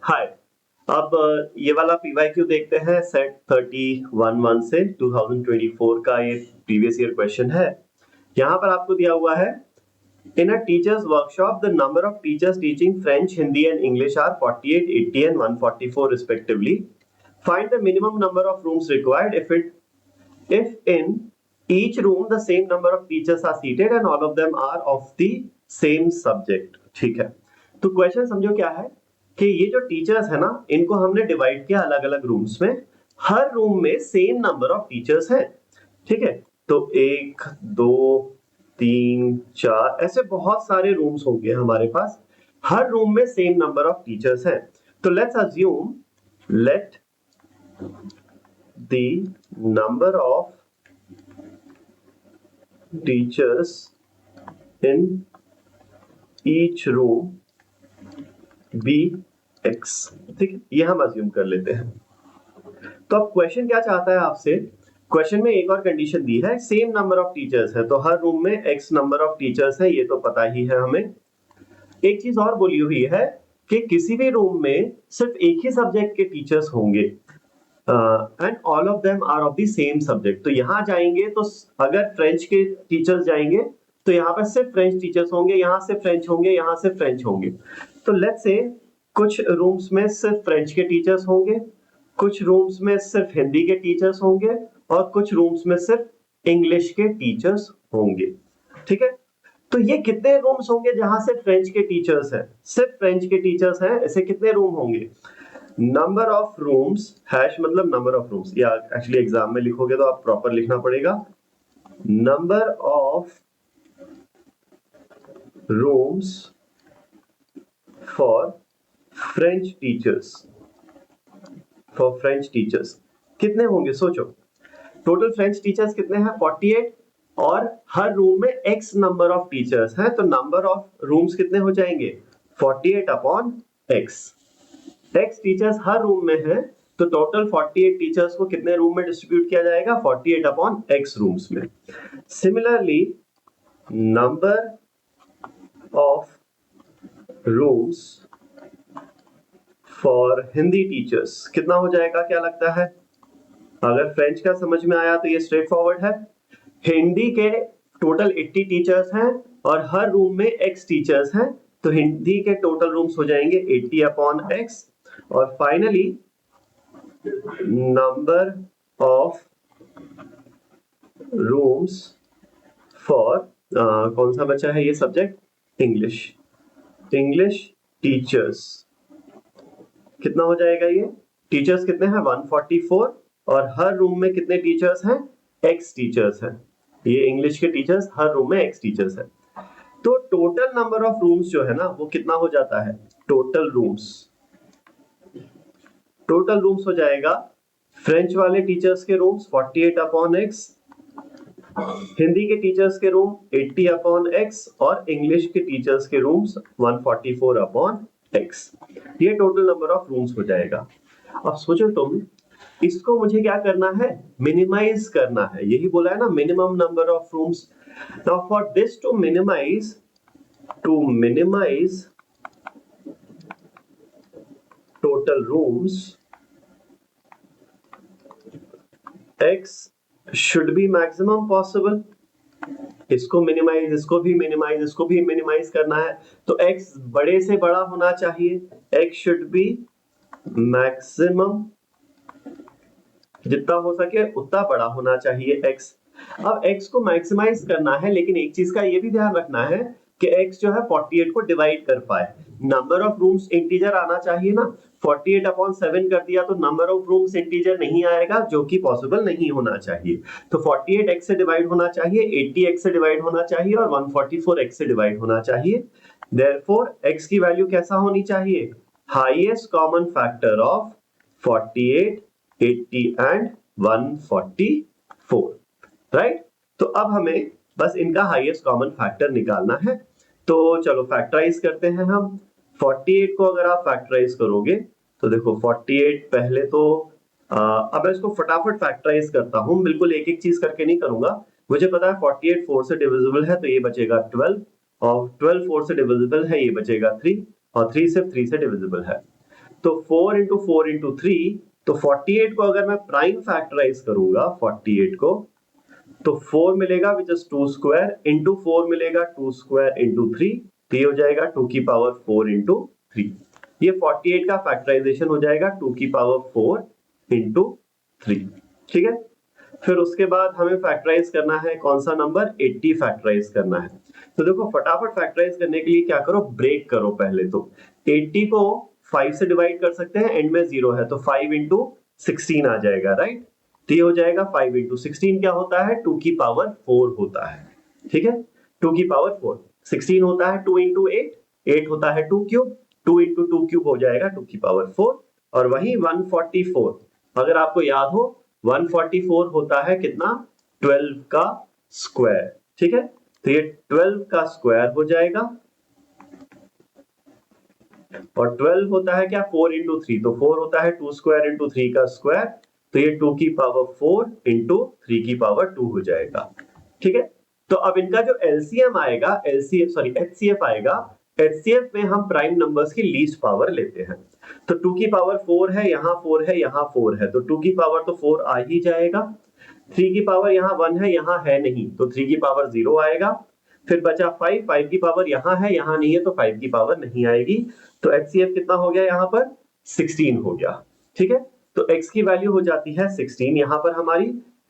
हाय। अब ये वाला पीवाईक्यू देखते हैं सेट 3011 से 2024 का ये प्रीवियस ईयर क्वेश्चन है। यहाँ पर आपको दिया हुआ है in a teachers workshop the number of teachers teaching French, Hindi and English are 48, 80 and 144 respectively. Find the minimum number of rooms required if in each room the same number of teachers are seated and all of them are of the same subject. ठीक है, तो question समझो क्या है कि ये जो teachers है ना, इनको हमने डिवाइड किया अलग अलग रूम्स में। हर रूम में सेम नंबर ऑफ टीचर्स हैं। ठीक है, तो 1 2 3 4 ऐसे बहुत सारे रूम्स होंगे हमारे पास। हर रूम में सेम नंबर ऑफ टीचर्स हैं। तो let's assume let the number of teachers in each room be x। ठीक है, ये हम अज्यूम कर लेते हैं। तो अब क्वेश्चन क्या चाहता है आपसे? क्वेश्चन में एक और कंडीशन दी है, सेम नंबर ऑफ टीचर्स है, तो हर रूम में x नंबर ऑफ टीचर्स है, ये तो पता ही है हमें। एक चीज और बोली हुई है कि किसी भी रूम में सिर्फ एक ही सब्जेक्ट के टीचर्स होंगे and all of them are of the same subject. तो यहाँ जाएंगे तो अगर फ्रेंच के टीचर्स जाएंगे तो यहाँ पर सिर्फ फ्रेंच टीचर्स होंगे, यहाँ से फ्रेंच होंगे, यहाँ से फ्रेंच होंगे। तो लेट्स से कुछ रूम्स में सिर्फ फ्रेंच के टीचर्स होंगे, कुछ रूम्स में सिर्फ हिंदी के टीचर्स होंगे और कुछ रूम्स में सिर्फ इंग्लिश के टीचर्स होंगे। ठीक है, तो ये कितने रूम्स होंगे जहां से फ्रेंच के टीचर्स हैं? सिर्फ फ्रेंच के टीचर्स हैं, ऐसे कितने रूम होंगे? नंबर ऑफ रूम्स हैश मतलब नंबर ऑफ रूम्स, या एक्चुअली एग्जाम में लिखोगे तो आप प्रॉपर लिखना पड़ेगा। Number of rooms for French teachers, for French teachers कितने होंगे? सोचो, टोटल फ्रेंच टीचर्स कितने हैं? 48, और हर रूम में x नंबर ऑफ टीचर्स हैं, तो नंबर ऑफ रूम्स कितने हो जाएंगे? 48 अपॉन x। x टीचर्स हर रूम में है, तो टोटल 48 टीचर्स को कितने रूम में डिस्ट्रीब्यूट किया जाएगा? 48 अपॉन x रूम्स में। Similarly number of rooms for Hindi teachers कितना हो जाएगा, क्या लगता है? अगर फ्रेंच का समझ में आया तो ये स्ट्रेट फॉरवर्ड है। हिंदी के टोटल 80 टीचर्स हैं और हर रूम में x टीचर्स हैं, तो हिंदी के टोटल रूम्स हो जाएंगे 80 अपॉन x। और finally number of rooms for कौन सा बचा है ये सब्जेक्ट? इंग्लिश। इंग्लिश टीचर्स कितना हो जाएगा? ये टीचर्स कितने हैं? 144, और हर रूम में कितने टीचर्स हैं? x टीचर्स हैं। ये इंग्लिश के टीचर्स हर रूम में x टीचर्स हैं। तो टोटल नंबर ऑफ रूम्स जो है ना, वो कितना हो जाता है? टोटल रूम्स हो जाएगा फ्रेंच वाले टीचर्स के रूम्स 48 अपॉन x, हिंदी के टीचर्स के रूम 80 अपॉन x और इंग्लिश के टीचर्स के रूम्स 144 अपॉन x। ये टोटल नंबर ऑफ रूम्स हो जाएगा। अब सोचो तुम, इसको मुझे क्या करना है? मिनिमाइज करना है। यही बोला है ना, minimum number of rooms. Now for this to minimise total rooms, x should be maximum possible। इसको मिनिमाइज, इसको भी मिनिमाइज, इसको भी मिनिमाइज करना है, तो x बड़े से बड़ा होना चाहिए। x should be maximum, जितना हो सके उतना बड़ा होना चाहिए x। अब x को मैक्सिमाइज करना है, लेकिन एक चीज का ये भी ध्यान रखना है कि x जो है 48 को डिवाइड कर पाए। नंबर ऑफ रूम्स इंटीजर आना चाहिए ना, 48 अपॉन 7 कर दिया तो नंबर ऑफ रूम्स इंटीजर नहीं आएगा, जो कि पॉसिबल नहीं होना चाहिए। तो 48 x से डिवाइड होना चाहिए, 80 x से डिवाइड होना चाहिए और 144 x से डिवाइड होना चाहिए। देयरफॉर x की वैल्यू कैसा होनी चाहिए? Highest common factor of 48, 80 and 144, right? तो अब हमें बस इनका हाईएस्ट कॉमन फैक्टर निकालना है। तो चलो फैक्टराइज करते हैं हम। 48 को अगर आप फैक्टराइज करोगे तो देखो 48 पहले तो अब मैं इसको फटाफट फैक्टराइज करता हूं, बिल्कुल एक एक चीज करके नहीं करूंगा। मुझे पता है 48 4 से डिविजिबल है, तो ये बचेगा 12, और 12 4 से डिविजिबल है, ये बचेगा 3, और 3 सिर्फ 3 से डिविजिबल है। तो 4 इंटू 4 इंटू 3, तो 48 को अगर मैं प्राइम फैक्टराइज करूंगा 48 को, तो 4 मिलेगा विच इज 2 स्क्वायर इंटू 4 मिलेगा 2 स्क्वायर इंटू 3, तो ये हो जाएगा 2 की पावर 4 इंटू 3। ये 48 का फैक्टराइजेशन हो जाएगा 2 की पावर 4 इंटू 3। ठीक है, फिर उसके बाद हमें फैक्टराइज करना है कौन सा नंबर, 80 फैक्टराइज करना है। तो देखो फटाफट फैक्टराइज करने के लिए क्या करो, ब्रेक करो पहले तो। 80 को 5 से डिवाइड कर सकते हैं, एंड में 0 है तो 5 इंटू 16 आ जाएगा, राइट। तो ये हो जाएगा 5 इंटू 16 क्या होता है, 2 की पावर 4 होता है। ठीक है, 2 की पावर 4, 16 होता है 2 इंटू 8, 8 होता है 2 क्यूब, 2 इंटू 2 क्यूब हो जाएगा 2 की पावर 4। और वही 144, अगर आपको याद हो 144 होता है कितना, 12 का स्क्वायर। ठीक है, तो ये 12 का स्क्वायर हो जाएगा, और 12 होता है क्या, 4 इंटू 3, तो 4 होता है 2 स्क्वायर इंटू 3 का स्क्वायर, तो ये 2 की पावर 4 इंटू 3 की पावर 2 हो जाएगा। ठीक है, तो अब इनका जो एलसीएम आएगा, एचसीएफ आएगा, एचसीएफ में हम प्राइम नंबर्स की लीस्ट पावर लेते हैं। तो 2 की पावर 4 है, यहाँ 4 है, यहाँ 4 है, तो 2 की पावर तो 4 आ ही जाएगा। 3 की पावर यहाँ 1 है, यहाँ है नहीं, तो 3 की पावर 0 आएगा। फिर बचा 5, 5 की पावर यहाँ है, यहाँ नहीं है, तो 5 की पावर नहीं आएगी। तो एचसीएफ कितना हो गया यहाँ पर, 16 हो गया। ठीक है, तो x की वैल्यू हो जाती है 16 यहाँ पर हमारी।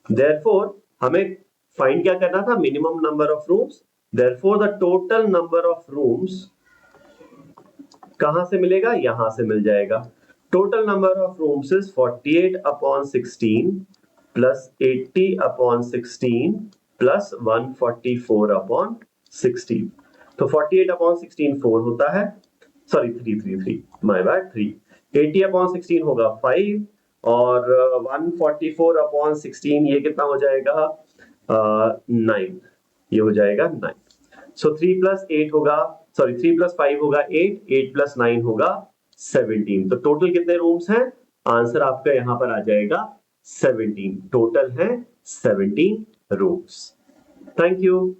देयरफॉर हमें फाइंड क्या करना था, minimum number of rooms. Therefore the total number of rooms कहां से मिलेगा, यहां से मिल जाएगा। Total number of rooms is 48 upon 16 plus 80 upon 16 plus 144 upon 16। तो 48 अपॉन 16 4 होता है, सॉरी 3 माय बैड 3। 80 अपॉन 16 होगा 5, और 144 अपॉन 16 ये कितना हो जाएगा, 9, ये हो जाएगा 9। सो 3 प्लस 8 होगा, सॉरी 3 प्लस 5 होगा 8, 8 प्लस 9 होगा 17। तो टोटल कितने रूम्स हैं, आंसर आपका यहां पर आ जाएगा 17। टोटल है 17 रूम्स। Thank you.